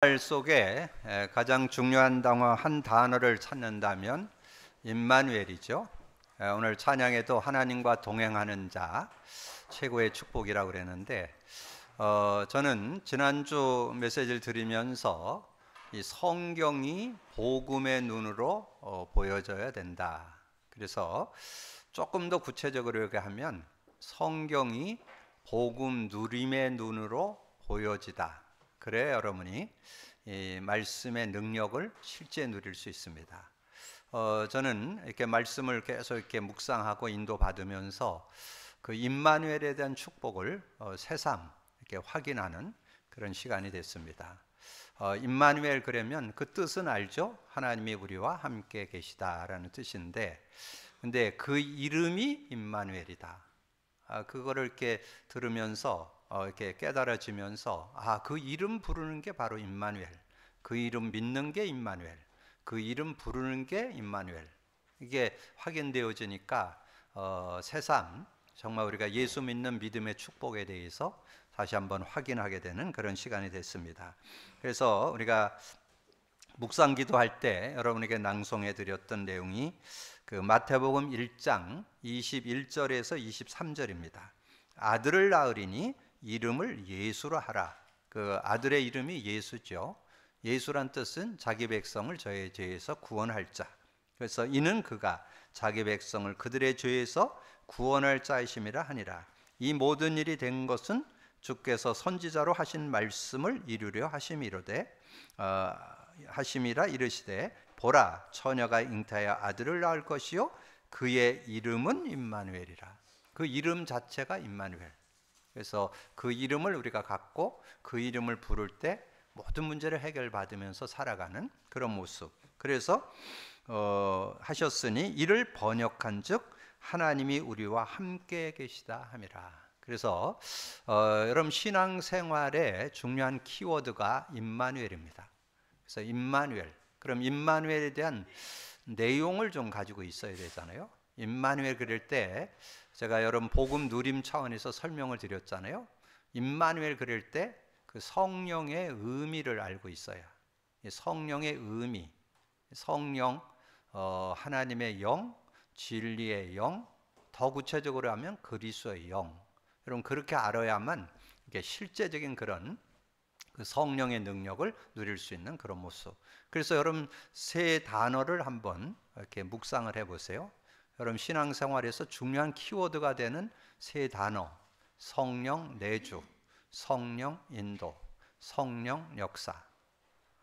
말 속에 가장 중요한 단어 한 단어를 찾는다면 임마누엘이죠. 오늘 찬양에도 하나님과 동행하는 자 최고의 축복이라고 그랬는데 저는 지난주 메시지를 들으면서 이 성경이 복음의 눈으로 보여져야 된다. 그래서 조금 더 구체적으로 얘기하면 성경이 복음 누림의 눈으로 보여지다. 그래야 여러분이 이 말씀의 능력을 실제 누릴 수 있습니다. 저는 이렇게 말씀을 계속 이렇게 묵상하고 인도받으면서 그 임마누엘에 대한 축복을 새삼 이렇게 확인하는 그런 시간이 됐습니다. 임마누엘 그러면 그 뜻은 알죠? 하나님이 우리와 함께 계시다라는 뜻인데, 근데 그 이름이 임마누엘이다. 그거를 이렇게 들으면서 이렇게 깨달아지면서 그 이름 부르는 게 바로 임마누엘, 그 이름 믿는 게 임마누엘, 그 이름 부르는 게 임마누엘, 이게 확인되어지니까 새삼 정말 우리가 예수 믿는 믿음의 축복에 대해서 다시 한번 확인하게 되는 그런 시간이 됐습니다. 그래서 우리가 묵상 기도할 때 여러분에게 낭송해 드렸던 내용이 그 마태복음 1장 21절에서 23절입니다. 아들을 낳으리니 이름을 예수로 하라. 그 아들의 이름이 예수죠. 예수란 뜻은 자기 백성을 저의 죄에서 구원할 자. 그래서 이는 그가 자기 백성을 그들의 죄에서 구원할 자이심이라 하니라. 이 모든 일이 된 것은 주께서 선지자로 하신 말씀을 이루려 하심이라 이르시되 보라 처녀가 잉태하여 아들을 낳을 것이요 그의 이름은 임마누엘이라. 그 이름 자체가 임마누엘. 그래서 그 이름을 우리가 갖고 그 이름을 부를 때 모든 문제를 해결받으면서 살아가는 그런 모습. 그래서 하셨으니 이를 번역한즉 하나님이 우리와 함께 계시다 함이라. 그래서 여러분 신앙생활의 중요한 키워드가 임마누엘입니다. 그래서 임마누엘. 그럼 임마누엘에 대한 내용을 좀 가지고 있어야 되잖아요. 임마누엘 그릴 때 제가 여러분 복음 누림 차원에서 설명을 드렸잖아요. 임마누엘 그릴 때 그 성령의 의미를 알고 있어야. 성령의 의미, 성령, 하나님의 영, 진리의 영, 더 구체적으로 하면 그리스도의 영. 여러분 그렇게 알아야만 이게 실제적인 그런 그 성령의 능력을 누릴 수 있는 그런 모습. 그래서 여러분 세 단어를 한번 이렇게 묵상을 해보세요. 여러분 신앙생활에서 중요한 키워드가 되는 세 단어: 성령 내주, 성령 인도, 성령 역사.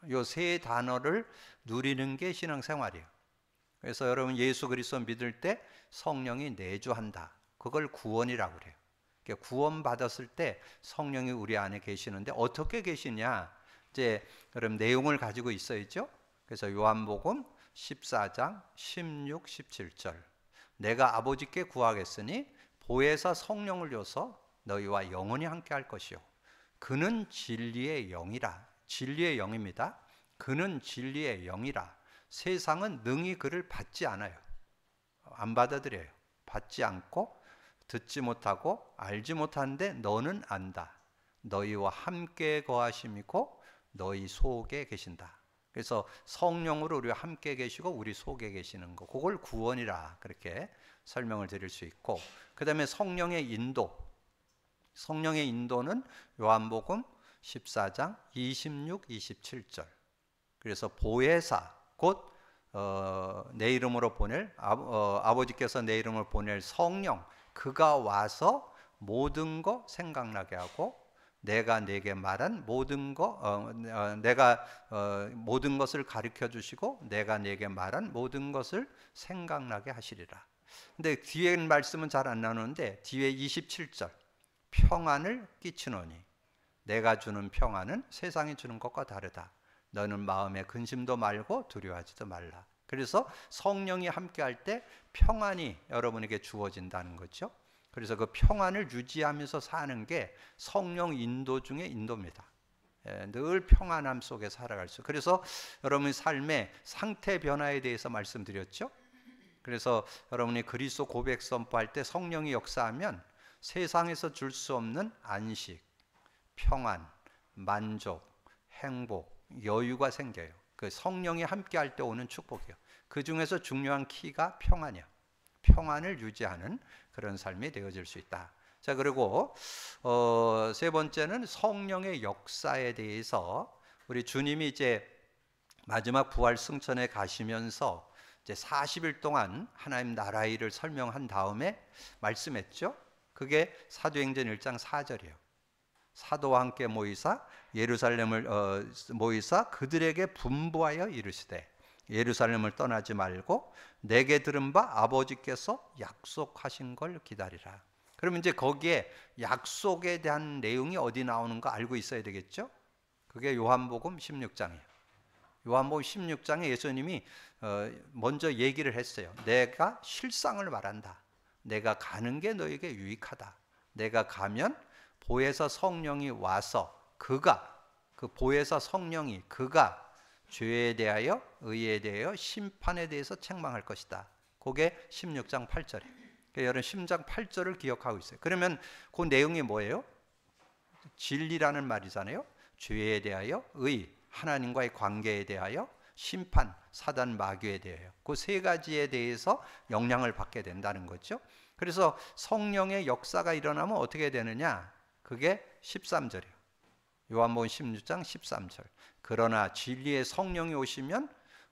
이 세 단어를 누리는 게 신앙생활이에요. 그래서 여러분 예수 그리스도 믿을 때 성령이 내주한다. 그걸 구원이라고 그래요. 구원 받았을 때 성령이 우리 안에 계시는데 어떻게 계시냐? 이제 여러분 내용을 가지고 있어야죠. 그래서 요한복음 14장 16, 17절. 내가 아버지께 구하겠으니 보혜사 성령을 줘서 너희와 영원히 함께 할 것이요 그는 진리의 영이라. 진리의 영입니다. 그는 진리의 영이라. 세상은 능히 그를 받지 않아요. 안 받아들여요. 받지 않고 듣지 못하고 알지 못하는데 너는 안다. 너희와 함께 거하심이고 너희 속에 계신다. 그래서 성령으로 우리와 함께 계시고 우리 속에 계시는 거, 그걸 구원이라 그렇게 설명을 드릴 수 있고, 그 다음에 성령의 인도. 성령의 인도는 요한복음 14장 26, 27절. 그래서 보혜사, 곧 내 이름으로 보낼 아버지께서 내 이름을 보낼 성령, 그가 와서 모든 거 생각나게 하고 내가 내게 말한 모든 모든 것을 가르쳐 주시고 내가 내게 말한 모든 것을 생각나게 하시리라. 근데 뒤에 말씀은 잘 안 나오는데 뒤에 27절 평안을 끼치노니 내가 주는 평안은 세상이 주는 것과 다르다. 너는 마음에 근심도 말고 두려워하지도 말라. 그래서 성령이 함께할 때 평안이 여러분에게 주어진다는 거죠. 그래서 그 평안을 유지하면서 사는 게 성령 인도 중에 인도입니다. 늘 평안함 속에 살아갈 수. 그래서 여러분의 삶의 상태 변화에 대해서 말씀드렸죠. 그래서 여러분이 그리스도 고백 선포할 때 성령이 역사하면 세상에서 줄 수 없는 안식, 평안, 만족, 행복, 여유가 생겨요. 그 성령이 함께 할 때 오는 축복이요. 그 중에서 중요한 키가 평안이야. 평안을 유지하는 그런 삶이 되어질 수 있다. 자, 그리고 세 번째는 성령의 역사에 대해서 우리 주님이 이제 마지막 부활 승천에 가시면서 이제 40일 동안 하나님 나라의 일을 설명한 다음에 말씀했죠. 그게 사도행전 1장 4절이에요. 사도와 함께 모이사 예루살렘을 모이사 그들에게 분부하여 이르시되 예루살렘을 떠나지 말고 내게 들은 바 아버지께서 약속하신 걸 기다리라. 그러면 이제 거기에 약속에 대한 내용이 어디 나오는가 알고 있어야 되겠죠? 그게 요한복음 16장이에요. 요한복음 16장에 예수님이 먼저 얘기를 했어요. 내가 실상을 말한다. 내가 가는 게 너에게 유익하다. 내가 가면 보혜사 성령이 와서 그 보혜사 성령이 그가 죄에 대하여 의에 대하여 심판에 대해서 책망할 것이다. 그게 16장 8절이에요. 여러분 16장 8절을 기억하고 있어요. 그러면 그 내용이 뭐예요? 진리라는 말이잖아요. 죄에 대하여 의, 하나님과의 관계에 대하여 심판, 사단 마귀에 대하여 그 세 가지에 대해서 영향을 받게 된다는 거죠. 그래서 성령의 역사가 일어나면 어떻게 되느냐? 그게 13절이에요. 요한복음 16장 13절. 그러나 진리의 성령이 오시면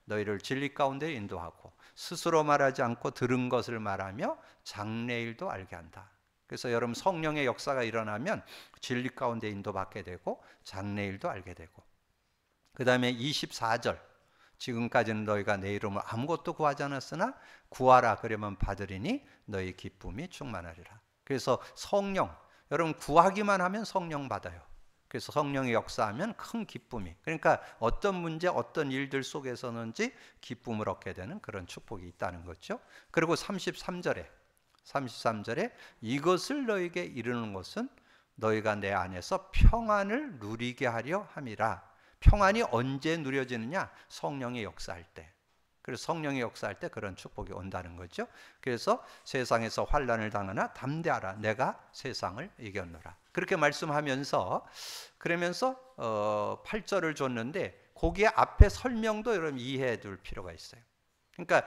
너희를 진리 가운데 인도하고 스스로 말하지 않고 들은 것을 말하며 장래일도 알게 한다. 그래서 여러분 성령의 역사가 일어나면 진리 가운데 인도받게 되고 장래일도 알게 되고, 그 다음에 24절. 지금까지는 너희가 내 이름으로 아무것도 구하지 않았으나 구하라 그러면 받으리니 너희 기쁨이 충만하리라. 그래서 성령, 여러분 구하기만 하면 성령 받아요. 그래서 성령이 역사하면 큰 기쁨이, 그러니까 어떤 문제 어떤 일들 속에서는지 기쁨을 얻게 되는 그런 축복이 있다는 거죠. 그리고 33절에 이것을 너에게 이르는 것은 너희가 내 안에서 평안을 누리게 하려 함이라. 평안이 언제 누려지느냐? 성령의 역사할 때. 그래서 성령의 역사할 때 그런 축복이 온다는 거죠. 그래서 세상에서 환난을 당하나 담대하라. 내가 세상을 이겼노라. 그렇게 말씀하면서 그러면서 8절을 줬는데 거기에 앞에 설명도 여러분 이해해 둘 필요가 있어요. 그러니까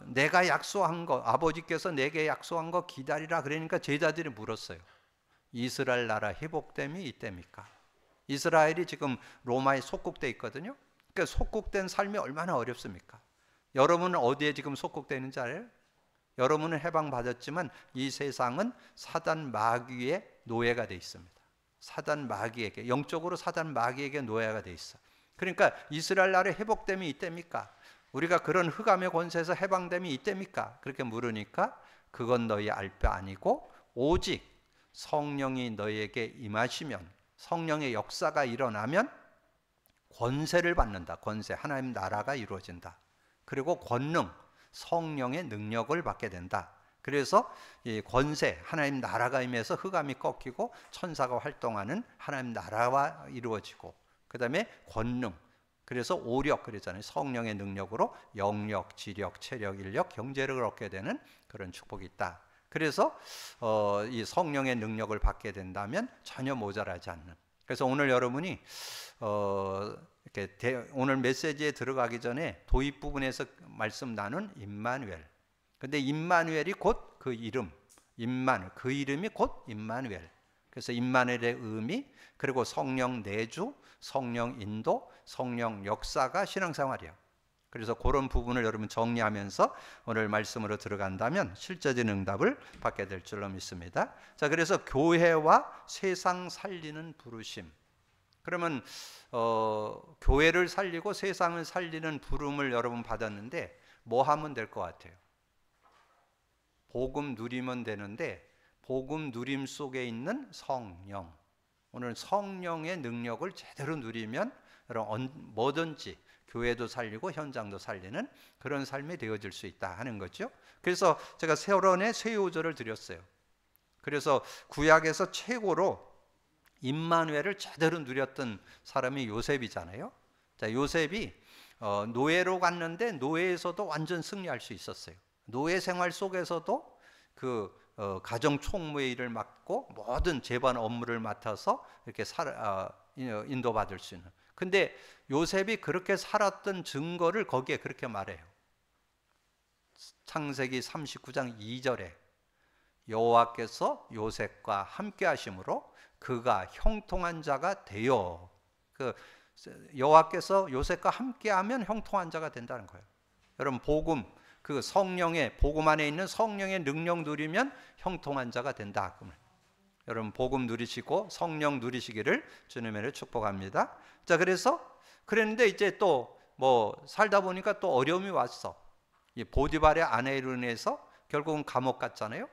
내가 약속한 거, 아버지께서 내게 약속한 거 기다리라 그러니까 제자들이 물었어요. 이스라엘 나라 회복됨이 이때입니까? 이스라엘이 지금 로마에 속국돼 있거든요. 그러니까 속국된 삶이 얼마나 어렵습니까? 여러분은 어디에 지금 속국되어 있는지 알아요? 여러분은 해방받았지만 이 세상은 사단 마귀의 노예가 돼 있습니다. 사단 마귀에게, 영적으로 사단 마귀에게 노예가 돼 있어. 그러니까 이스라엘 나라의 회복됨이 이때입니까? 우리가 그런 흑암의 권세에서 해방됨이 이때입니까? 그렇게 물으니까 그건 너희 알 바 아니고 오직 성령이 너희에게 임하시면, 성령의 역사가 일어나면 권세를 받는다. 권세, 하나님 나라가 이루어진다. 그리고 권능, 성령의 능력을 받게 된다. 그래서 이 권세, 하나님 나라가 임해서 흑암이 꺾이고 천사가 활동하는 하나님 나라와 이루어지고, 그 다음에 권능, 그래서 오력 그랬잖아요. 성령의 능력으로 영력, 지력, 체력, 인력, 경제력을 얻게 되는 그런 축복이 있다. 그래서 이 성령의 능력을 받게 된다면 전혀 모자라지 않는. 그래서 오늘 여러분이 이렇게 오늘 메시지에 들어가기 전에 도입 부분에서 말씀 나눈 임마누엘. 근데 임마누엘이 곧 그 이름, 그 이름이 곧 임마누엘. 그래서 임마누엘의 의미, 그리고 성령 내주, 성령 인도, 성령 역사가 신앙생활이에요. 그래서 그런 부분을 여러분 정리하면서 오늘 말씀으로 들어간다면 실제적인 응답을 받게 될 줄로 믿습니다. 자, 그래서 교회와 세상 살리는 부르심. 그러면 교회를 살리고 세상을 살리는 부름을 여러분 받았는데 뭐 하면 될 것 같아요? 복음 누리면 되는데, 복음 누림 속에 있는 성령, 오늘 성령의 능력을 제대로 누리면 여러분 뭐든지 교회도 살리고 현장도 살리는 그런 삶이 되어질 수 있다 하는 거죠. 그래서 제가 세월원의 쇠요절을 드렸어요. 그래서 구약에서 최고로 임마누엘을 제대로 누렸던 사람이 요셉이잖아요. 자, 요셉이 노예로 갔는데 노예에서도 완전 승리할 수 있었어요. 노예 생활 속에서도 그 가정 총무의 일을 맡고 모든 재반 업무를 맡아서 이렇게 인도받을 수 있는 근데 요셉이 그렇게 살았던 증거를 거기에 그렇게 말해요. 창세기 39장 2절에 여호와께서 요셉과 함께 하심으로 그가 형통한 자가 되어, 그 여호와께서 요셉과 함께하면 형통한 자가 된다는 거예요. 여러분, 복음, 그 성령의, 복음 안에 있는 성령의 능력 누리면 형통한 자가 된다. 여러분, 복음 누리시고 성령 누리시기를 주님의 축복합니다. 자, 그랬는데 이제 또 뭐 살다 보니까 또 어려움이 왔어. 이 보디발의 아내로 인해서 결국은 감옥 갔잖아요.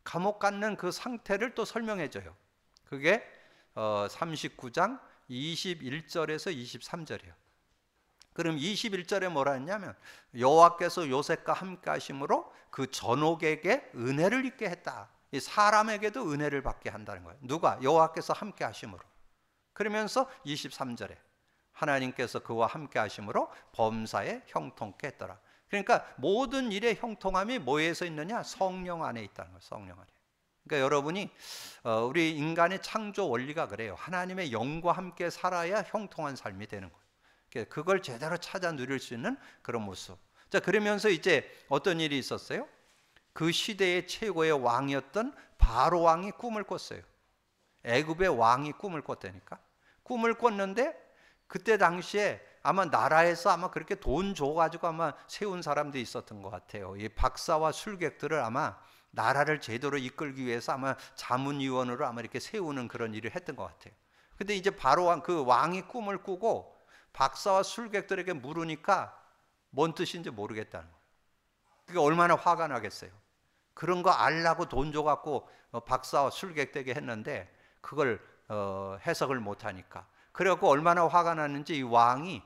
감옥 갔는 그 상태를 또 설명해 줘요. 그게 39장 21절에서 23절이에요. 그럼 21절에 뭐라 했냐면 여호와께서 요셉과 함께 하심으로 그 전옥에게 은혜를 입게 했다. 이 사람에게도 은혜를 받게 한다는 거예요. 누가? 여호와께서 함께 하심으로. 그러면서 23절에 하나님께서 그와 함께 하심으로 범사에 형통케 했더라. 그러니까 모든 일의 형통함이 뭐에서 있느냐? 성령 안에 있다는 거예요. 성령 안에. 그러니까 여러분이 우리 인간의 창조 원리가 그래요. 하나님의 영과 함께 살아야 형통한 삶이 되는 거예요. 그걸 제대로 찾아 누릴 수 있는 그런 모습. 자, 그러면서 이제 어떤 일이 있었어요? 그 시대의 최고의 왕이었던 바로 왕이 꿈을 꿨어요. 애굽의 왕이 꿈을 꿨다니까. 꿈을 꿨는데 그때 당시에 아마 나라에서 아마 그렇게 돈 줘가지고 아마 세운 사람들이 있었던 것 같아요. 이 박사와 술객들을 아마 나라를 제대로 이끌기 위해서 아마 자문위원으로 아마 이렇게 세우는 그런 일을 했던 것 같아요. 근데 이제 바로 왕, 그 왕이 꿈을 꾸고 박사와 술객들에게 물으니까 뭔 뜻인지 모르겠다는 거예요. 그게 얼마나 화가 나겠어요. 그런 거 알라고 돈 줘갖고 박사와 술객되게 했는데 그걸 해석을 못하니까. 그래갖고 얼마나 화가 났는지 이 왕이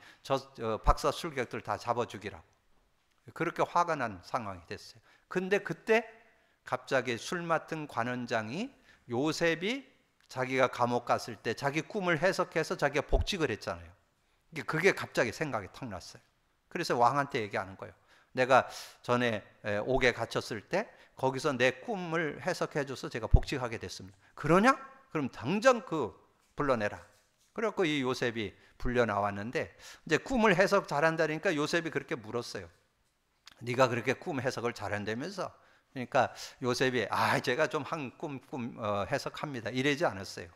박사 술객들 다 잡아 죽이라고. 그렇게 화가 난 상황이 됐어요. 근데 그때 갑자기 술 맡은 관원장이 요셉이 자기가 감옥 갔을 때 자기 꿈을 해석해서 자기가 복직을 했잖아요. 그게 갑자기 생각이 탁 났어요. 그래서 왕한테 얘기하는 거예요. 내가 전에 옥에 갇혔을 때 거기서 내 꿈을 해석해줘서 제가 복직하게 됐습니다. 그러냐? 그럼 당장 불러내라. 그래갖고 이 요셉이 불려 나왔는데 이제 꿈을 해석 잘한다니까 요셉이 그렇게 물었어요. 네가 그렇게 꿈 해석을 잘한다면서? 그러니까 요셉이 제가 좀 한 꿈 해석합니다. 이러지 않았어요.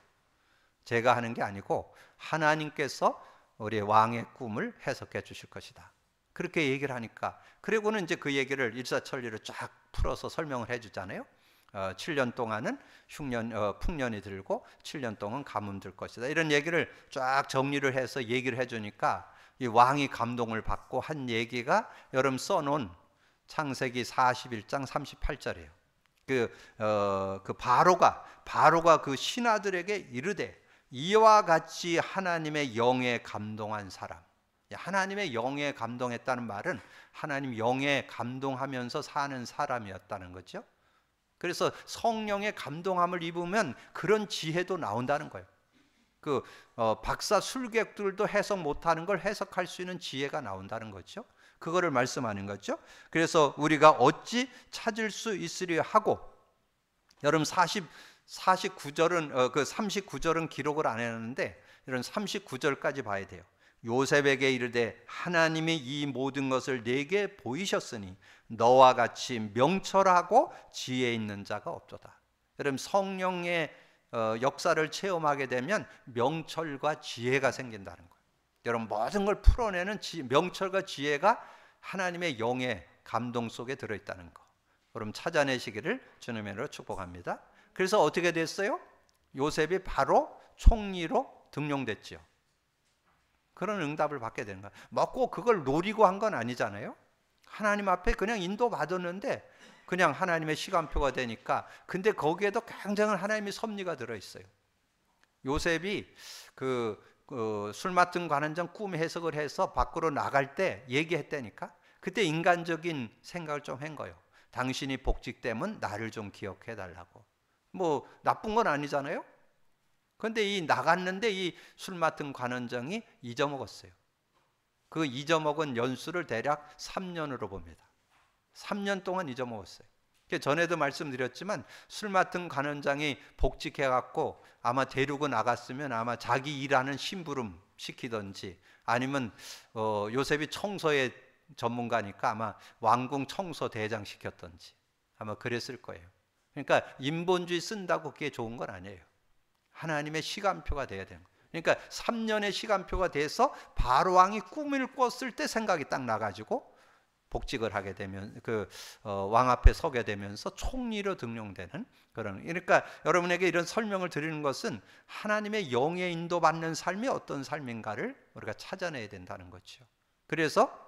제가 하는 게 아니고 하나님께서 우리 왕의 꿈을 해석해 주실 것이다. 그렇게 얘기를 하니까 그리고는 이제 그 얘기를 일사천리로 쫙 풀어서 설명을 해주잖아요. 7년 동안은 풍년이 들고 7년 동안 가뭄 들 것이다. 이런 얘기를 쫙 정리를 해서 얘기를 해주니까 이 왕이 감동을 받고 한 얘기가 여러분 써놓은 창세기 41장 38절이에요. 그 바로가 그 신하들에게 이르되 이와 같이 하나님의 영에 감동한 사람. 하나님의 영에 감동했다는 말은 하나님 영에 감동하면서 사는 사람이었다는 거죠. 그래서 성령의 감동함을 입으면 그런 지혜도 나온다는 거예요. 박사 술객들도 해석 못하는 걸 해석할 수 있는 지혜가 나온다는 거죠. 그거를 말씀하는 거죠. 그래서 우리가 어찌 찾을 수 있으려 하고, 여러분 49절은 39절은 기록을 안 해놨는데 이런 39절까지 봐야 돼요. 요셉에게 이르되 하나님이 이 모든 것을 내게 보이셨으니 너와 같이 명철하고 지혜 있는 자가 없도다. 여러분 성령의 역사를 체험하게 되면 명철과 지혜가 생긴다는 거예요. 여러분 모든 걸 풀어내는 명철과 지혜가 하나님의 영의 감동 속에 들어있다는 거. 여러분 찾아내시기를 주님의 이름으로 축복합니다. 그래서 어떻게 됐어요? 요셉이 바로 총리로 등용됐죠. 그런 응답을 받게 되는 거예요. 꼭 그걸 노리고 한 건 아니잖아요. 하나님 앞에 그냥 인도받았는데 그냥 하나님의 시간표가 되니까. 근데 거기에도 굉장한 하나님의 섭리가 들어있어요. 요셉이 술 맡은 관원장 꿈 해석을 해서 밖으로 나갈 때 얘기했다니까. 그때 인간적인 생각을 좀 한 거예요. 당신이 복직되면 나를 좀 기억해 달라고. 뭐 나쁜 건 아니잖아요. 그런데 이 나갔는데 이 술 맡은 관원장이 잊어먹었어요. 그 잊어먹은 연수를 대략 3년으로 봅니다. 3년 동안 잊어먹었어요. 전에도 말씀드렸지만 술 맡은 관원장이 복직해 갖고 아마 데리고 나갔으면 아마 자기 일하는 심부름 시키던지, 아니면 요셉이 청소의 전문가니까 아마 왕궁 청소 대장 시켰던지 아마 그랬을 거예요. 그러니까 인본주의 쓴다고 그게 좋은 건 아니에요. 하나님의 시간표가 돼야 되는 거예요. 그러니까 3년의 시간표가 돼서 바로 왕이 꿈을 꿨을 때 생각이 딱 나가지고 복직을 하게 되면 왕 앞에 서게 되면서 총리로 등용되는 그런. 그러니까 여러분에게 이런 설명을 드리는 것은 하나님의 영에 인도받는 삶이 어떤 삶인가를 우리가 찾아내야 된다는 거죠. 그래서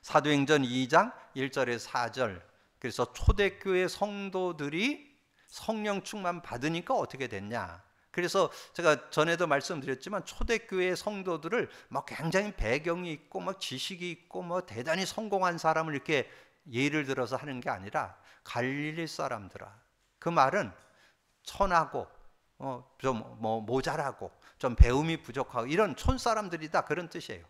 사도행전 2장 1절에서 4절, 그래서 초대교회 성도들이 성령 충만 받으니까 어떻게 됐냐. 그래서 제가 전에도 말씀드렸지만 초대교회 성도들을 막 굉장히 배경이 있고 막 지식이 있고 뭐 대단히 성공한 사람을 이렇게 예를 들어서 하는 게 아니라 갈릴리 사람들아. 그 말은 천하고 좀 모자라고 좀 배움이 부족하고 이런 촌 사람들이다, 그런 뜻이에요.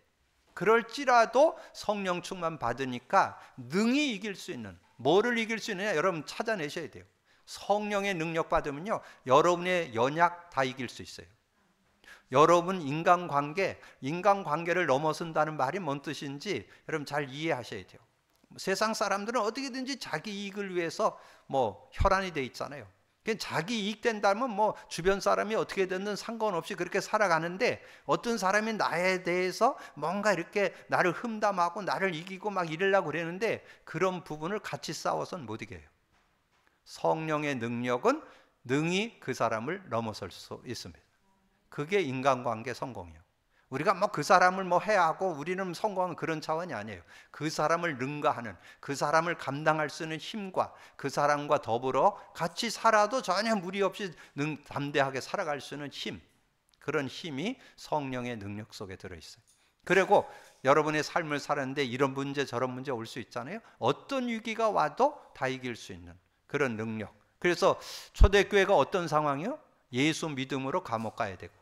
그럴지라도 성령 충만 받으니까 능히 이길 수 있는, 뭐를 이길 수 있느냐 여러분 찾아내셔야 돼요. 성령의 능력 받으면요 여러분의 연약 다 이길 수 있어요. 여러분 인간관계를 넘어선다는 말이 뭔 뜻인지 여러분 잘 이해하셔야 돼요. 세상 사람들은 어떻게든지 자기 이익을 위해서 혈안이 돼 있잖아요. 자기 이익 된다면 주변 사람이 어떻게 됐든 상관없이 그렇게 살아가는데, 어떤 사람이 나에 대해서 뭔가 이렇게 나를 흠담하고 나를 이기고 막 이러려고 그러는데 그런 부분을 같이 싸워서는 못 이겨요. 성령의 능력은 능히 그 사람을 넘어설 수 있습니다. 그게 인간관계 성공이에요. 우리가 그 사람을 해하고 우리는 성공한 그런 차원이 아니에요. 그 사람을 능가하는, 그 사람을 감당할 수 있는 힘과 그 사람과 더불어 같이 살아도 전혀 무리 없이 담대하게 살아갈 수 있는 힘, 그런 힘이 성령의 능력 속에 들어있어요. 그리고 여러분의 삶을 사는데 이런 문제 저런 문제 올 수 있잖아요. 어떤 위기가 와도 다 이길 수 있는 그런 능력. 그래서 초대교회가 어떤 상황이요? 예수 믿음으로 감옥 가야 되고,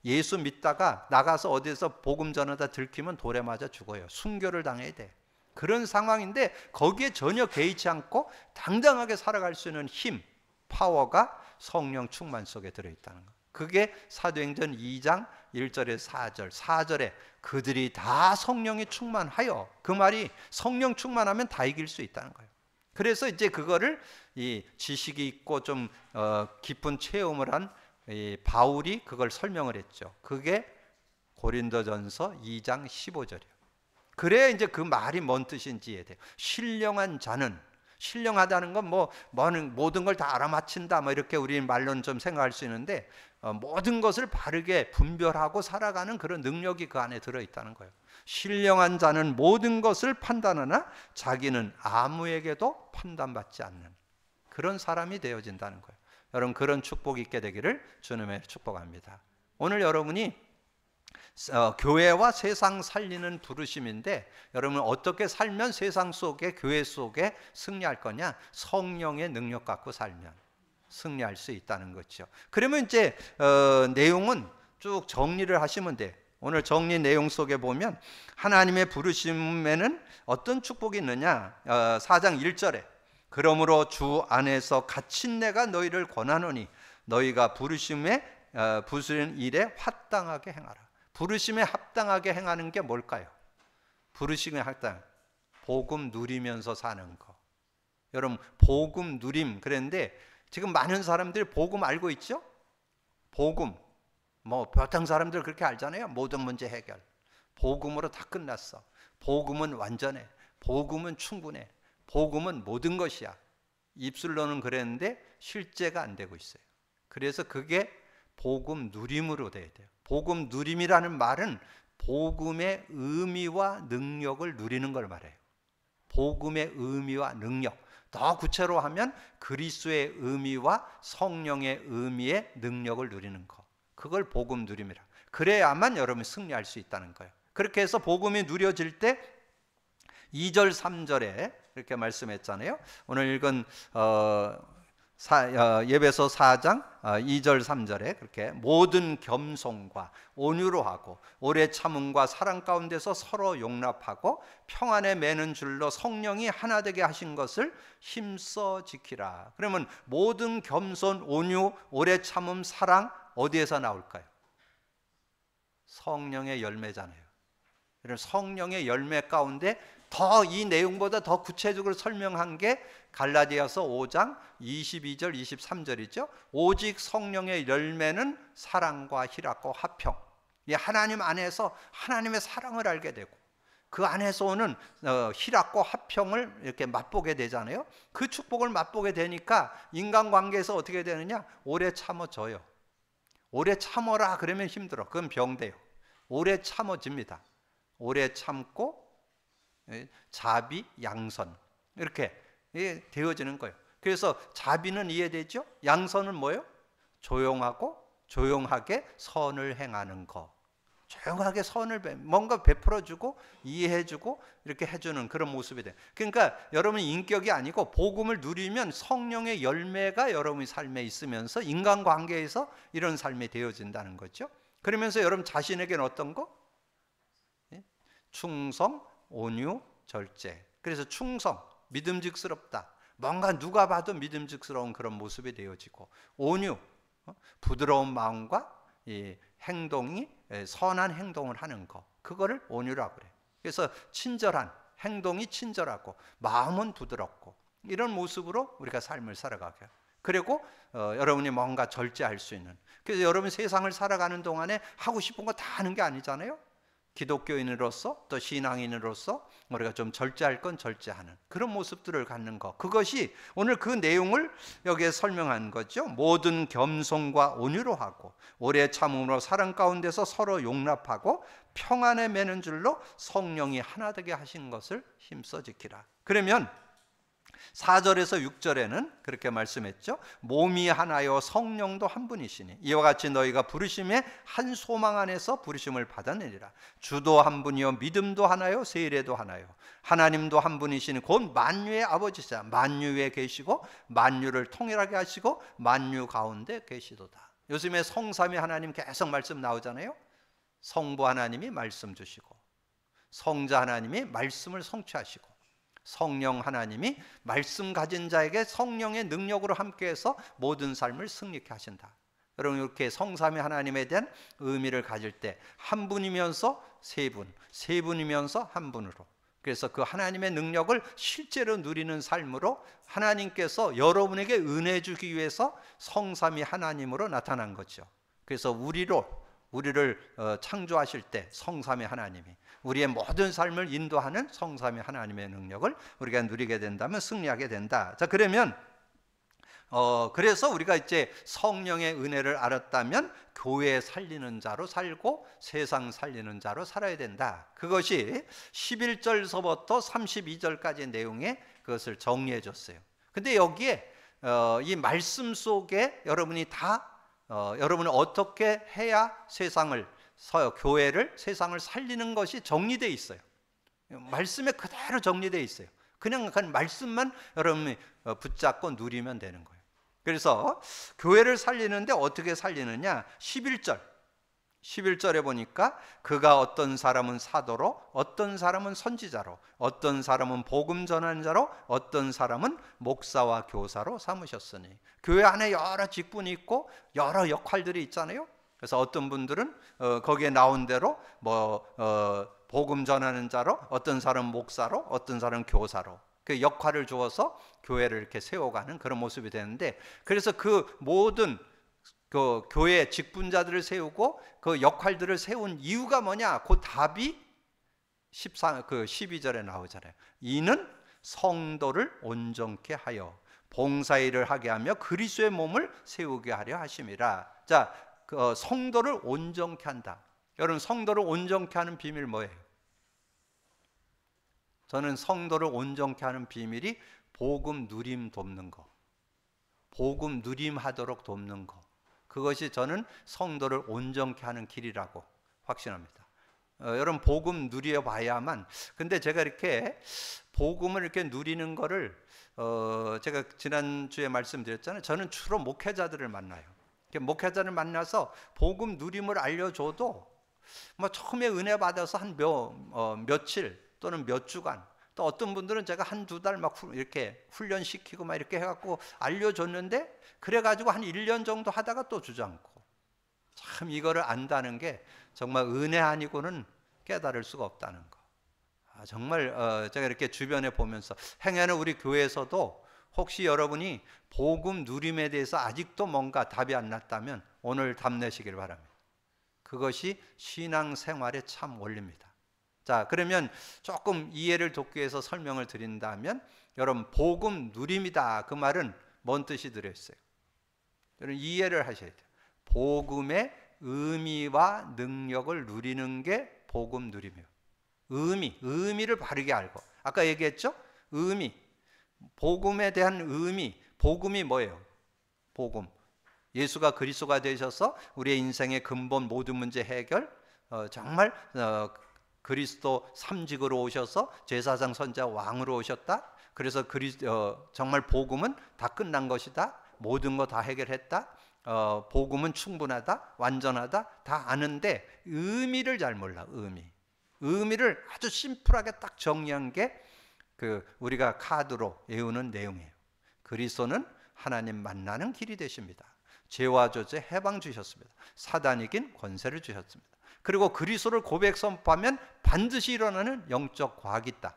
예수 믿다가 나가서 어디서 복음 전하다 들키면 돌에 맞아 죽어요. 순교를 당해야 돼. 그런 상황인데 거기에 전혀 개의치 않고 당당하게 살아갈 수 있는 힘, 파워가 성령 충만 속에 들어있다는 거. 그게 사도행전 2장 1절에서 4절, 4절에 그들이 다 성령이 충만하여, 그 말이 성령 충만하면 다 이길 수 있다는 거예요. 그래서 이제 그거를 이 지식이 있고 좀 깊은 체험을 한 바울이 그걸 설명을 했죠. 그게 고린도전서 2장 15절이에요. 그래야 이제 그 말이 뭔 뜻인지 이해돼요. 신령한 자는, 신령하다는 건 모든 걸 다 알아맞힌다 이렇게 우리 말로는 좀 생각할 수 있는데, 모든 것을 바르게 분별하고 살아가는 그런 능력이 그 안에 들어있다는 거예요. 신령한 자는 모든 것을 판단하나 자기는 아무에게도 판단받지 않는 그런 사람이 되어진다는 거예요. 여러분 그런 축복이 있게 되기를 주님의 축복합니다. 오늘 여러분이 교회와 세상 살리는 부르심인데, 여러분 어떻게 살면 세상 속에, 교회 속에 승리할 거냐? 성령의 능력 갖고 살면 승리할 수 있다는 거죠. 그러면 이제 내용은 쭉 정리를 하시면 돼. 오늘 정리 내용 속에 보면 하나님의 부르심에는 어떤 축복이 있느냐? 4장 1절에 그러므로 주 안에서 갇힌 내가 너희를 권하노니 너희가 부르심에 부수는 일에 합당하게 행하라. 부르심에 합당하게 행하는 게 뭘까요? 부르심에 합당, 복음 누리면서 사는 거. 여러분 복음 누림 그랬는데 지금 많은 사람들이 복음 알고 있죠? 복음 보통 사람들 그렇게 알잖아요. 모든 문제 해결, 복음으로 다 끝났어. 복음은 완전해. 복음은 충분해. 복음은 모든 것이야. 입술로는 그랬는데 실제가 안 되고 있어요. 그래서 그게 복음 누림으로 돼야 돼요. 복음 누림이라는 말은 복음의 의미와 능력을 누리는 걸 말해요. 복음의 의미와 능력. 더 구체로 하면 그리스도의 의미와 성령의 의미의 능력을 누리는 거. 그걸 복음 누림이라. 그래야만 여러분이 승리할 수 있다는 거예요. 그렇게 해서 복음이 누려질 때 2절 3절에 이렇게 말씀했잖아요. 오늘 읽은 예배서 4장 2절 3절에 그렇게 모든 겸손과 온유로 하고 오래 참음과 사랑 가운데서 서로 용납하고 평안에 매는 줄로 성령이 하나 되게 하신 것을 힘써 지키라. 그러면 모든 겸손, 온유, 오래 참음, 사랑 어디에서 나올까요? 성령의 열매잖아요. 그럼 성령의 열매 가운데 더 이 내용보다 더 구체적으로 설명한 게 갈라디아서 5장 22절 23절이죠. 오직 성령의 열매는 사랑과 희락과 화평. 이 하나님 안에서 하나님의 사랑을 알게 되고 그 안에서 오는 희락과 화평을 이렇게 맛보게 되잖아요. 그 축복을 맛보게 되니까 인간관계에서 어떻게 되느냐? 오래 참아져요. 오래 참어라 그러면 힘들어. 그건 병돼요. 오래 참아집니다. 오래 참고 자비, 양선 이렇게 되어지는 거예요. 그래서 자비는 이해되죠? 양선은 뭐예요? 조용하고 조용하게 선을 행하는 거. 조용하게 선을 뭔가 베풀어주고 이해해주고 이렇게 해주는 그런 모습이 돼요. 그러니까 여러분 인격이 아니고 복음을 누리면 성령의 열매가 여러분의 삶에 있으면서 인간관계에서 이런 삶이 되어진다는 거죠. 그러면서 여러분 자신에게는 어떤 거? 충성, 온유, 절제. 그래서 충성, 믿음직스럽다. 뭔가 누가 봐도 믿음직스러운 그런 모습이 되어지고 온유, 부드러운 마음과 이 행동이 선한 행동을 하는 거. 그거를 온유라고 그래요. 그래서 친절한 행동이 친절하고 마음은 부드럽고 이런 모습으로 우리가 삶을 살아가게. 그리고 여러분이 뭔가 절제할 수 있는. 그래서 여러분 세상을 살아가는 동안에 하고 싶은 거 다 하는 게 아니잖아요. 기독교인으로서 또 신앙인으로서 우리가 좀 절제할 건 절제하는 그런 모습들을 갖는 것. 그것이 오늘 그 내용을 여기에 설명한 거죠. 모든 겸손과 온유로 하고 오래 참음으로 사랑 가운데서 서로 용납하고 평안에 매는 줄로 성령이 하나 되게 하신 것을 힘써 지키라. 그러면 4절에서 6절에는 그렇게 말씀했죠. 몸이 하나요 성령도 한 분이시니 이와 같이 너희가 부르심에 한 소망 안에서 부르심을 받아내리라. 주도 한 분이요 믿음도 하나요 세례도 하나요. 하나님도 한 분이시니 곧 만유의 아버지시자 만유 위에 계시고 만유를 통일하게 하시고 만유 가운데 계시도다. 요즘에 성삼위 하나님 계속 말씀 나오잖아요. 성부 하나님이 말씀 주시고 성자 하나님이 말씀을 성취하시고 성령 하나님이 말씀 가진 자에게 성령의 능력으로 함께해서 모든 삶을 승리케 하신다. 여러분 이렇게 성삼위 하나님에 대한 의미를 가질 때 한 분이면서 세 분, 세 분이면서 한 분으로 그래서 그 하나님의 능력을 실제로 누리는 삶으로 하나님께서 여러분에게 은혜 주기 위해서 성삼위 하나님으로 나타난 거죠. 그래서 우리를 창조하실 때 성삼위 하나님이 우리의 모든 삶을 인도하는 성삼위 하나님의 능력을 우리가 누리게 된다면 승리하게 된다. 자, 그러면 그래서 우리가 이제 성령의 은혜를 알았다면 교회 살리는 자로 살고 세상 살리는 자로 살아야 된다. 그것이 11절서부터 32절까지 내용에 그것을 정리해 줬어요. 근데 여기에 이 말씀 속에 여러분이 여러분은 어떻게 해야 교회를 세상을 살리는 것이 정리되어 있어요. 말씀에 그대로 정리되어 있어요. 그냥 그 말씀만 여러분이 붙잡고 누리면 되는 거예요. 그래서 교회를 살리는데 어떻게 살리느냐? 11절에 보니까 그가 어떤 사람은 사도로 어떤 사람은 선지자로 어떤 사람은 복음 전하는 자로 어떤 사람은 목사와 교사로 삼으셨으니 교회 안에 여러 직분이 있고 여러 역할들이 있잖아요. 그래서 어떤 분들은 거기에 나온 대로 복음 전하는 자로 어떤 사람은 목사로 어떤 사람은 교사로 그 역할을 주어서 교회를 이렇게 세워가는 그런 모습이 되는데 그래서 그 모든 그 교회 직분자들을 세우고 그 역할들을 세운 이유가 뭐냐? 그 답이 12절에 나오잖아요. 이는 성도를 온전케 하여 봉사일을 하게 하며 그리스도의 몸을 세우게 하려 하심이라. 자, 성도를 온전케 한다. 여러분 성도를 온전케 하는 비밀 뭐예요? 저는 성도를 온전케 하는 비밀이 복음 누림 돕는 거, 복음 누림하도록 돕는 거. 그것이 저는 성도를 온전케 하는 길이라고 확신합니다. 여러분 복음 누려봐야만. 근데 제가 이렇게 복음을 이렇게 누리는 거를 제가 지난주에 말씀드렸잖아요. 저는 주로 목회자들을 만나요. 목회자를 만나서 복음 누림을 알려줘도 뭐 처음에 은혜 받아서 한 며칠 또는 몇 주간, 또 어떤 분들은 제가 한두 달 막 이렇게 훈련시키고 막 이렇게 해갖고 알려줬는데, 그래가지고 한 1년 정도 하다가 또 주저앉고. 참 이거를 안다는 게 정말 은혜 아니고는 깨달을 수가 없다는 거. 정말 제가 이렇게 주변에 보면서 행하는 우리 교회에서도 혹시 여러분이 복음 누림에 대해서 아직도 뭔가 답이 안 났다면 오늘 답 내시길 바랍니다. 그것이 신앙생활의 참 원리입니다. 자, 그러면 조금 이해를 돕기 위해서 설명을 드린다면, 여러분 복음 누림이다, 그 말은 뭔 뜻이 들어있어요? 여러분 이해를 하셔야 돼요. 복음의 의미와 능력을 누리는 게 복음 누림이에요. 의미를 바르게 알고, 아까 얘기했죠? 의미, 복음에 대한 의미. 복음이 뭐예요? 복음, 예수가 그리스도가 되셔서 우리의 인생의 근본 모든 문제 해결, 정말 그리스도 삼직으로 오셔서 제사장 선지자 왕으로 오셨다. 그래서 정말 복음은 다 끝난 것이다, 모든 거 다 해결했다, 복음은 충분하다, 완전하다, 다 아는데 의미를 잘 몰라. 의미를 아주 심플하게 딱 정리한 게 우리가 카드로 외우는 내용이에요. 그리스도는 하나님 만나는 길이 되십니다. 죄와 저주에 해방 주셨습니다. 사단 이긴 권세를 주셨습니다. 그리고 그리스도를 고백 선포하면 반드시 일어나는 영적 과학이 있다.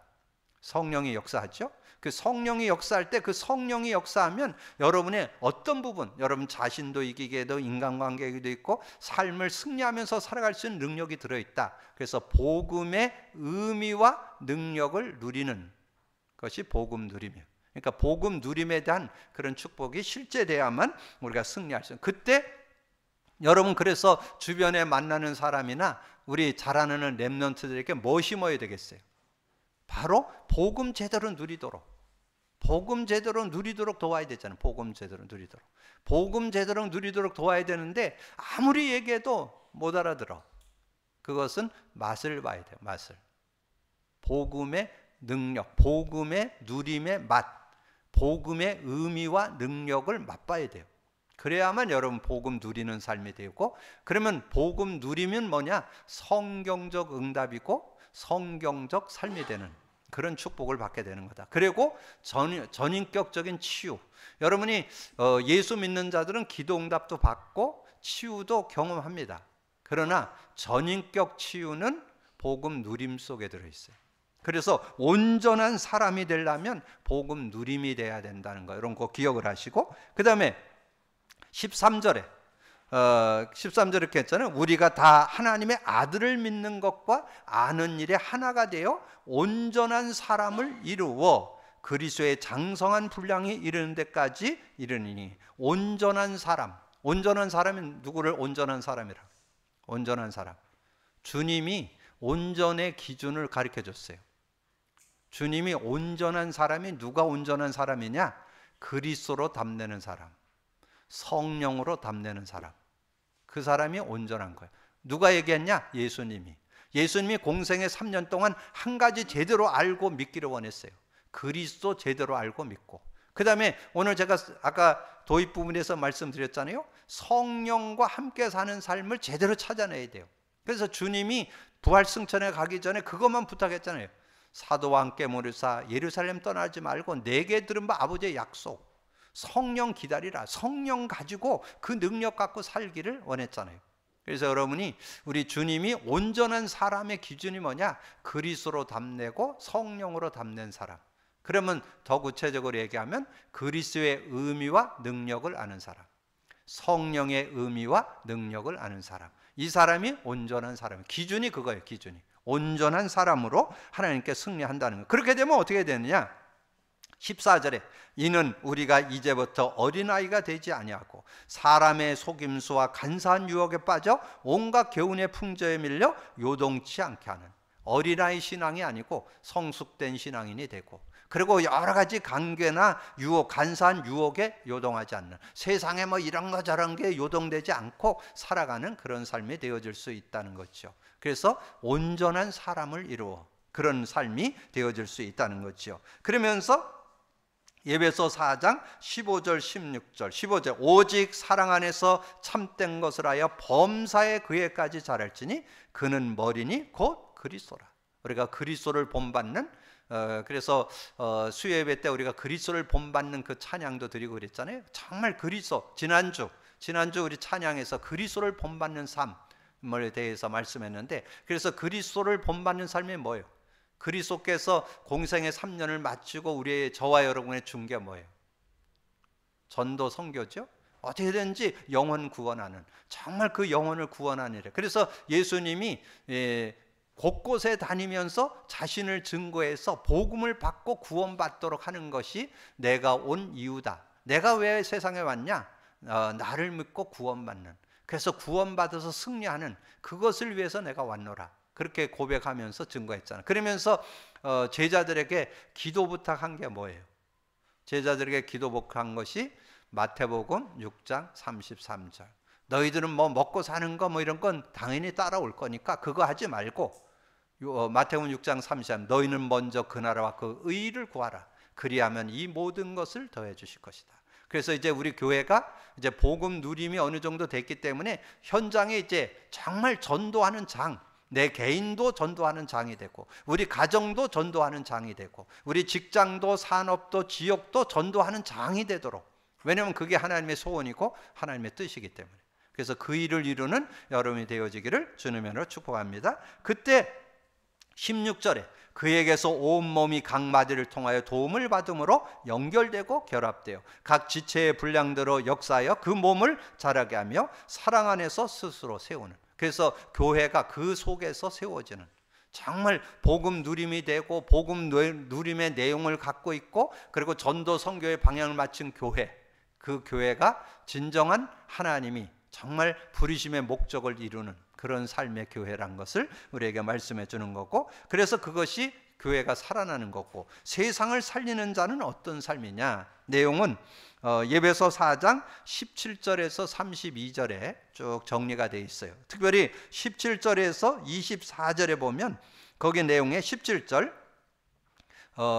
성령이 역사하죠. 그 성령이 역사할 때, 그 성령이 역사하면 여러분의 어떤 부분, 여러분 자신도 이기게 해도 인간관계에도 있고 삶을 승리하면서 살아갈 수 있는 능력이 들어있다. 그래서 복음의 의미와 능력을 누리는 것이 복음 누림이에요. 그러니까 복음 누림에 대한 그런 축복이 실제돼야만 우리가 승리할 수 있어요. 그때 여러분, 그래서 주변에 만나는 사람이나 우리 자라나는 렘넌트들에게 뭐 심어야 되겠어요? 바로 복음 제대로 누리도록, 복음 제대로 누리도록 도와야 되잖아요. 복음 제대로 누리도록 도와야 되는데, 아무리 얘기해도 못 알아들어. 그것은 맛을 봐야 돼요. 맛을. 복음의 능력, 복음의 누림의 맛, 복음의 의미와 능력을 맛봐야 돼요. 그래야만 여러분 복음 누리는 삶이 되고, 그러면 복음 누리면 뭐냐? 성경적 응답이고 성경적 삶이 되는 그런 축복을 받게 되는 거다. 그리고 전인격적인 치유. 여러분이 예수 믿는 자들은 기도 응답도 받고 치유도 경험합니다. 그러나 전인격 치유는 복음 누림 속에 들어있어요. 그래서 온전한 사람이 되려면 복음 누림이 돼야 된다는 거, 이런 거 기억을 하시고, 그 다음에 13절에 이렇게 했잖아요. 우리가 다 하나님의 아들을 믿는 것과 아는 일에 하나가 되어 온전한 사람을 이루어 그리스도의 장성한 분량이 이르는 데까지 이르니니. 온전한 사람이 누구를 온전한 사람이라? 온전한 사람. 주님이 온전의 기준을 가르쳐 줬어요. 주님이 온전한 사람이, 누가 온전한 사람이냐? 그리스도로 답내는 사람, 성령으로 답내는 사람, 그 사람이 온전한 거예요. 누가 얘기했냐? 예수님이 공생의 3년 동안 한 가지 제대로 알고 믿기를 원했어요. 그리스도 제대로 알고 믿고, 그 다음에 오늘 제가 아까 도입 부분에서 말씀드렸잖아요. 성령과 함께 사는 삶을 제대로 찾아내야 돼요. 그래서 주님이 부활 승천에 가기 전에 그것만 부탁했잖아요. 사도와 함께 모르사 예루살렘 떠나지 말고 내게 들은 바 아버지의 약속, 성령 기다리라. 성령 가지고 그 능력 갖고 살기를 원했잖아요. 그래서 여러분이, 우리 주님이 온전한 사람의 기준이 뭐냐? 그리스도로 답내고 성령으로 답낸 사람. 그러면 더 구체적으로 얘기하면 그리스도의 의미와 능력을 아는 사람, 성령의 의미와 능력을 아는 사람, 이 사람이 온전한 사람. 기준이 그거예요. 기준이 온전한 사람으로 하나님께 승리한다는 거. 그렇게 되면 어떻게 되느냐? 14절에 이는 우리가 이제부터 어린아이가 되지 아니하고 사람의 속임수와 간사한 유혹에 빠져 온갖 교훈의 풍조에 밀려 요동치 않게 하는. 어린아이 신앙이 아니고 성숙된 신앙인이 되고, 그리고 여러 가지 관계나 유혹, 간사한 유혹에 요동하지 않는, 세상에 뭐 이런 거 저런 게 요동되지 않고 살아가는 그런 삶이 되어질 수 있다는 거죠. 그래서 온전한 사람을 이루어 그런 삶이 되어질 수 있다는 거죠. 그러면서 에베소 4장 15절 16절 15절 오직 사랑 안에서 참된 것을 하여 범사에 그에까지 자랄지니 그는 머리니 곧 그리스도라. 우리가 그리스도를 본받는, 그래서 수요예배 때 우리가 그리스도를 본받는 그 찬양도 드리고 그랬잖아요. 정말 그리스도, 지난주 우리 찬양에서 그리스도를 본받는 삶에 대해서 말씀했는데, 그래서 그리스도를 본받는 삶이 뭐예요? 그리스도께서 공생의 3년을 마치고 저와 여러분의 준 게 뭐예요? 전도 선교죠. 어떻게든지 영혼 구원하는, 정말 그 영혼을 구원하는 일. 그래서 예수님이 곳곳에 다니면서 자신을 증거해서 복음을 받고 구원받도록 하는 것이 내가 온 이유다. 내가 왜 세상에 왔냐? 나를 믿고 구원받는, 그래서 구원받아서 승리하는 그것을 위해서 내가 왔노라. 그렇게 고백하면서 증거했잖아요. 그러면서 제자들에게 기도 부탁한 게 뭐예요? 제자들에게 기도 부탁한 것이 마태복음 6장 33절. 너희들은 뭐 먹고 사는 거 뭐 이런 건 당연히 따라올 거니까 그거 하지 말고, 마태복음 6장 33, 너희는 먼저 그 나라와 그 의를 구하라. 그리하면 이 모든 것을 더해 주실 것이다. 그래서 이제 우리 교회가 이제 복음 누림이 어느 정도 됐기 때문에 현장에 이제 정말 전도하는 장, 내 개인도 전도하는 장이 되고, 우리 가정도 전도하는 장이 되고, 우리 직장도 산업도 지역도 전도하는 장이 되도록, 왜냐하면 그게 하나님의 소원이고 하나님의 뜻이기 때문에, 그래서 그 일을 이루는 여러분이 되어지기를 주님으로 축복합니다. 그때 16절에 그에게서 온몸이 각 마디를 통하여 도움을 받음으로 연결되고 결합되어 각 지체의 분량대로 역사하여 그 몸을 자라게 하며 사랑 안에서 스스로 세우는, 그래서 교회가 그 속에서 세워지는, 정말 복음 누림이 되고 복음 누림의 내용을 갖고 있고, 그리고 전도 선교의 방향을 맞춘 교회, 그 교회가 진정한 하나님이 정말 부르심의 목적을 이루는 그런 삶의 교회란 것을 우리에게 말씀해 주는 거고, 그래서 그것이 교회가 살아나는 거고, 세상을 살리는 자는 어떤 삶이냐? 내용은 에베소 4장 17절에서 32절에 쭉 정리가 되어 있어요. 특별히 17절에서 24절에 보면 거기 내용에 17절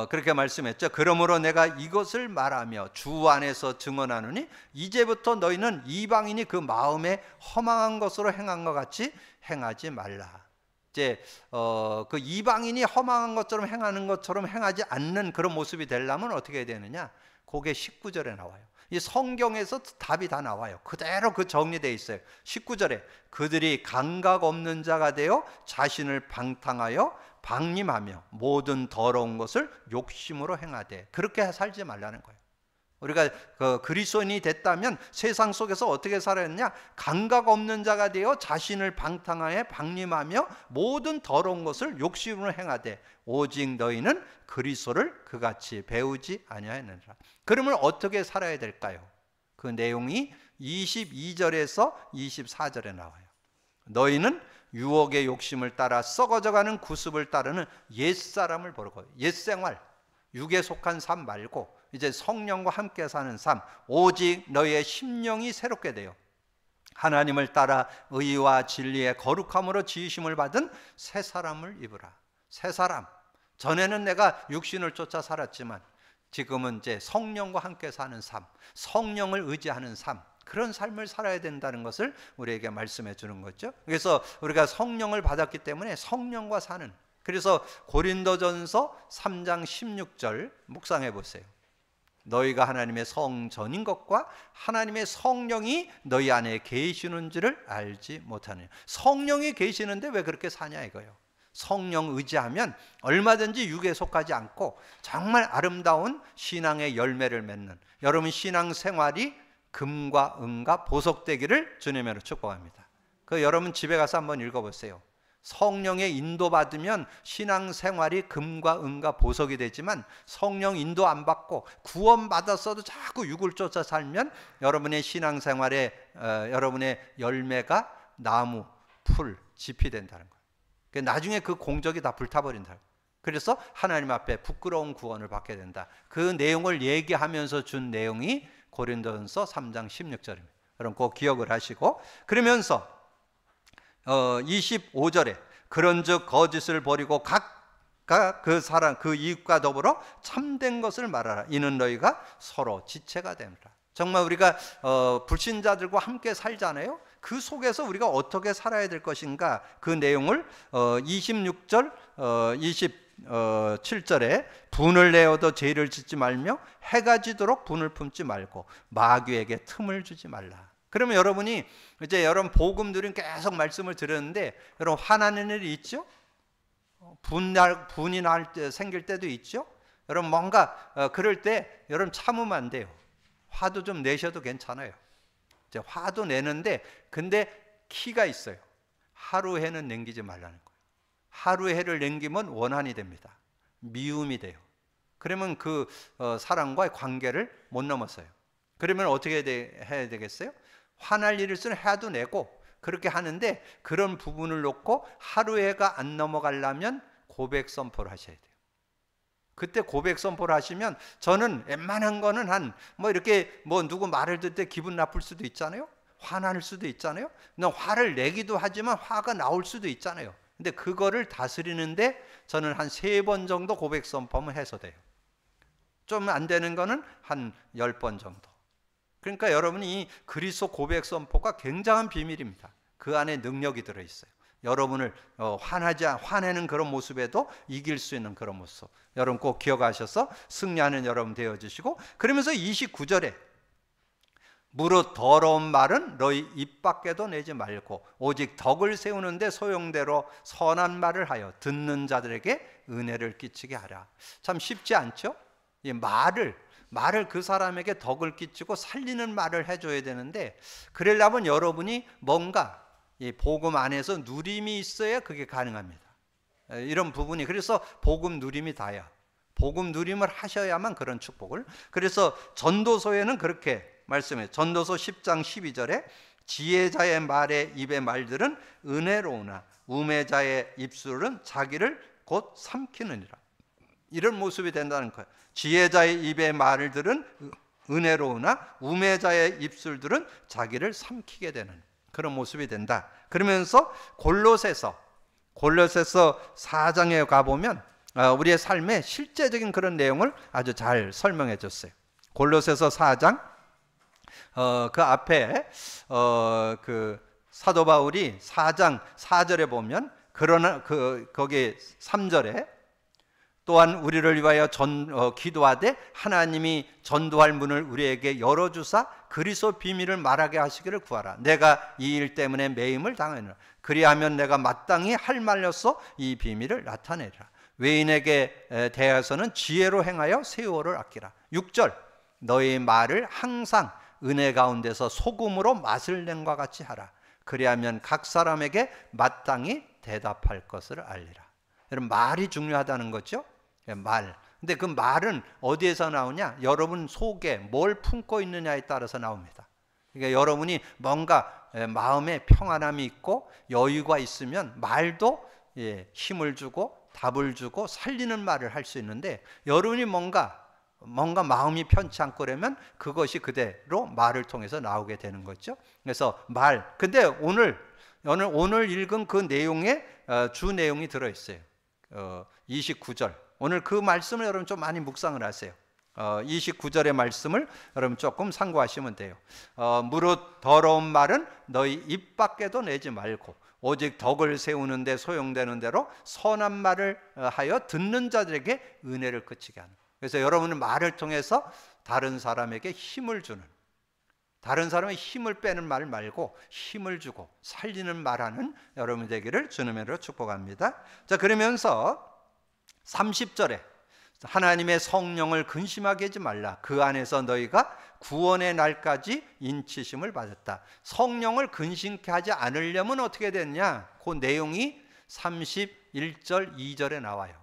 그렇게 말씀했죠. 그러므로 내가 이것을 말하며 주 안에서 증언하노니 이제부터 너희는 이방인이 그 마음에 허망한 것으로 행한 것 같이 행하지 말라. 이제 그 이방인이 허망한 것처럼 행하는 것처럼 행하지 않는 그런 모습이 되려면 어떻게 해야 되느냐? 그게 19절에 나와요. 이 성경에서 답이 다 나와요. 그대로 그 정리되어 있어요. 19절에 그들이 감각 없는 자가 되어 자신을 방탕하여 방임하며 모든 더러운 것을 욕심으로 행하되, 그렇게 살지 말라는 거예요. 우리가 그리스도인이 됐다면 세상 속에서 어떻게 살아야 하느냐? 감각 없는 자가 되어 자신을 방탕하여 방임하며 모든 더러운 것을 욕심으로 행하되 오직 너희는 그리스도를 그같이 배우지 아니하였느니라. 그러면 어떻게 살아야 될까요? 그 내용이 22절에서 24절에 나와요. 너희는 유혹의 욕심을 따라 썩어져가는 구습을 따르는 옛사람을 버리고, 옛생활, 육에 속한 삶 말고 이제 성령과 함께 사는 삶, 오직 너희의 심령이 새롭게 되어 하나님을 따라 의와 진리의 거룩함으로 지으심을 받은 새 사람을 입으라. 새 사람, 전에는 내가 육신을 쫓아 살았지만 지금은 이제 성령과 함께 사는 삶, 성령을 의지하는 삶, 그런 삶을 살아야 된다는 것을 우리에게 말씀해 주는 거죠. 그래서 우리가 성령을 받았기 때문에 성령과 사는, 그래서 고린도전서 3장 16절 묵상해 보세요. 너희가 하나님의 성전인 것과 하나님의 성령이 너희 안에 계시는지를 알지 못하느냐. 성령이 계시는데 왜 그렇게 사냐 이거예요. 성령 의지하면 얼마든지 육에 속하지 않고 정말 아름다운 신앙의 열매를 맺는, 여러분 신앙 생활이 금과 은과 보석되기를 주님으로 축복합니다. 그 여러분 집에 가서 한번 읽어보세요. 성령의 인도받으면 신앙생활이 금과 은과 보석이 되지만 성령 인도 안 받고 구원받았어도 자꾸 육을 쫓아 살면 여러분의 신앙생활에 여러분의 열매가 나무, 풀, 짚이 된다는 거예요. 나중에 그 공적이 다 불타버린다. 그래서 하나님 앞에 부끄러운 구원을 받게 된다. 그 내용을 얘기하면서 준 내용이 고린도전서 3장 16절입니다. 여러분 꼭 기억을 하시고, 그러면서 25절에 그런즉 거짓을 버리고 각각 그 사람 그 이웃과 더불어 참된 것을 말하라. 이는 너희가 서로 지체가 됩니다. 정말 우리가 불신자들과 함께 살잖아요. 그 속에서 우리가 어떻게 살아야 될 것인가, 그 내용을 26절 27절에 분을 내어도 죄를 짓지 말며 해가 지도록 분을 품지 말고 마귀에게 틈을 주지 말라. 그러면 여러분이 이제 여러분 복음 들은 계속 말씀을 들었는데, 여러분 화나는 일이 있죠? 분이 날 때 생길 때도 있죠? 여러분 뭔가 그럴 때 여러분 참으면 안 돼요. 화도 좀 내셔도 괜찮아요. 이제 화도 내는데, 근데 키가 있어요. 하루 해는 남기지 말라는 거예요. 하루 해를 남기면 원한이 됩니다. 미움이 돼요. 그러면 그 사람과의 관계를 못 넘었어요. 그러면 어떻게 해야 되겠어요? 화날 일을 쓰는 해도 내고 그렇게 하는데, 그런 부분을 놓고 하루 해가 안 넘어가려면 고백 선포를 하셔야 돼요. 그때 고백 선포를 하시면, 저는 웬만한 거는 이렇게 누구 말을 듣을 때 기분 나쁠 수도 있잖아요. 화날 수도 있잖아요. 화를 내기도 하지만 화가 나올 수도 있잖아요. 근데 그거를 다스리는데 저는 한 3번 정도 고백 선포하면 해서 돼요. 좀 안 되는 거는 한 10번 정도. 그러니까 여러분이 이 그리스도 고백 선포가 굉장한 비밀입니다. 그 안에 능력이 들어있어요. 여러분을 화내는 그런 모습에도 이길 수 있는 그런 모습, 여러분 꼭 기억하셔서 승리하는 여러분 되어주시고, 그러면서 29절에 무릇 더러운 말은 너희 입 밖에도 내지 말고 오직 덕을 세우는데 소용대로 선한 말을 하여 듣는 자들에게 은혜를 끼치게 하라. 참 쉽지 않죠? 이 말을 그 사람에게 덕을 끼치고 살리는 말을 해줘야 되는데, 그러려면 여러분이 뭔가 이 복음 안에서 누림이 있어야 그게 가능합니다. 이런 부분이, 그래서 복음 누림이 다야. 복음 누림을 하셔야만 그런 축복을. 그래서 전도서에는 그렇게 말씀해요. 전도서 10장 12절에 지혜자의 말에 입의 말들은 은혜로우나 우매자의 입술은 자기를 곧 삼키느니라. 이런 모습이 된다는 거예요. 지혜자의 입의 말들은 은혜로우나 우매자의 입술들은 자기를 삼키게 되는 그런 모습이 된다. 그러면서 골로새서 4장에 가보면 우리의 삶의 실제적인 그런 내용을 아주 잘 설명해 줬어요. 골로새서 4장 그 앞에 그 사도 바울이 4장 4절에 보면, 그러나 거기 3절에 또한 우리를 위하여 기도하되 하나님이 전도할 문을 우리에게 열어주사 그리스도 비밀을 말하게 하시기를 구하라. 내가 이 일 때문에 매임을 당하노라. 그리하면 내가 마땅히 할 말로써 이 비밀을 나타내리라. 외인에게 대하여서는 지혜로 행하여 세월을 아끼라. 6절 너희 말을 항상 은혜 가운데서 소금으로 맛을 낸과 같이 하라. 그리하면 각 사람에게 마땅히 대답할 것을 알리라. 여러분 말이 중요하다는 거죠. 말. 근데 그 말은 어디에서 나오냐? 여러분 속에 뭘 품고 있느냐에 따라서 나옵니다. 그러니까 여러분이 뭔가 마음에 평안함이 있고 여유가 있으면 말도 힘을 주고 답을 주고 살리는 말을 할 수 있는데, 여러분이 뭔가 마음이 편치 않고 그러면 그것이 그대로 말을 통해서 나오게 되는 거죠. 그래서 말. 근데 오늘 읽은 그 내용에 주 내용이 들어있어요. 29절. 오늘 그 말씀을 여러분 좀 많이 묵상을 하세요. 29절의 말씀을 여러분 조금 참고하시면 돼요. 무릇 더러운 말은 너희 입 밖에도 내지 말고 오직 덕을 세우는 데 소용되는 대로 선한 말을 하여 듣는 자들에게 은혜를 그치게 하는. 그래서 여러분은 말을 통해서 다른 사람에게 힘을 주는, 다른 사람의 힘을 빼는 말 말고 힘을 주고 살리는 말하는 여러분 되기를 주님으로 축복합니다. 자, 그러면서 30절에 하나님의 성령을 근심하게 하지 말라. 그 안에서 너희가 구원의 날까지 인치심을 받았다. 성령을 근심케 하지 않으려면 어떻게 됐냐? 그 내용이 31절 2절에 나와요.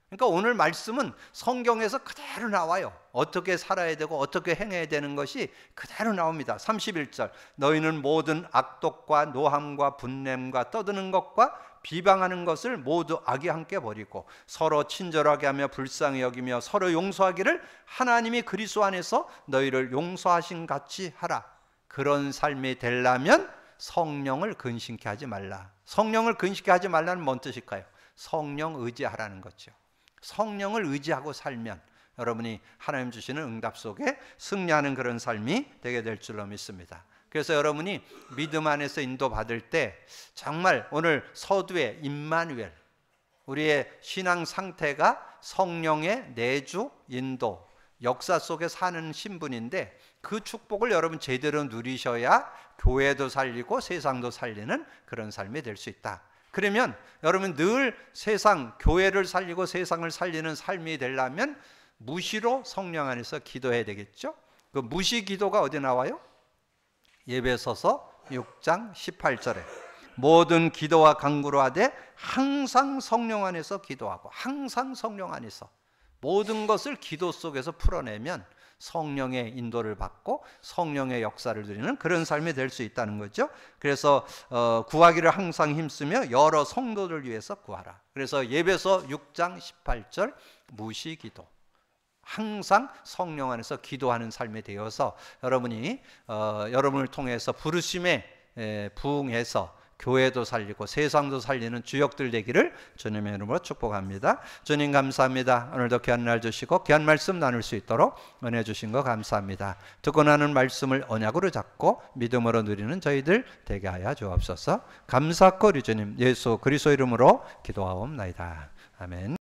그러니까 오늘 말씀은 성경에서 그대로 나와요. 어떻게 살아야 되고 어떻게 행해야 되는 것이 그대로 나옵니다. 31절 너희는 모든 악독과 노함과 분냄과 떠드는 것과 비방하는 것을 모두 악에 함께 버리고 서로 친절하게 하며 불쌍히 여기며 서로 용서하기를 하나님이 그리스도 안에서 너희를 용서하신 같이 하라. 그런 삶이 되려면 성령을 근심케 하지 말라. 성령을 근심케 하지 말라는 뭔 뜻일까요? 성령 의지하라는 거죠. 성령을 의지하고 살면 여러분이 하나님 주시는 응답 속에 승리하는 그런 삶이 되게 될 줄로 믿습니다. 그래서 여러분이 믿음 안에서 인도받을 때 정말 오늘 서두에 임마누엘, 우리의 신앙 상태가 성령의 내주, 인도, 역사 속에 사는 신분인데 그 축복을 여러분 제대로 누리셔야 교회도 살리고 세상도 살리는 그런 삶이 될 수 있다. 그러면 여러분 늘 세상, 교회를 살리고 세상을 살리는 삶이 되려면 무시로 성령 안에서 기도해야 되겠죠. 그 무시 기도가 어디 나와요? 예배서서 6장 18절에 모든 기도와 간구로 하되 항상 성령 안에서 기도하고, 항상 성령 안에서 모든 것을 기도 속에서 풀어내면 성령의 인도를 받고 성령의 역사를 누리는 그런 삶이 될 수 있다는 거죠. 그래서 구하기를 항상 힘쓰며 여러 성도를 위해서 구하라. 그래서 예배서 6장 18절 무시기도, 항상 성령 안에서 기도하는 삶이 되어서 여러분이 여러분을 통해서 부르심에 부응해서 교회도 살리고 세상도 살리는 주역들 되기를 주님의 이름으로 축복합니다. 주님 감사합니다. 오늘도 귀한 날 주시고 귀한 말씀 나눌 수 있도록 은혜 주신 거 감사합니다. 듣고 나는 말씀을 언약으로 잡고 믿음으로 누리는 저희들 되게 하여 주옵소서. 감사하고 우리 주님 예수 그리스도 이름으로 기도하옵나이다. 아멘.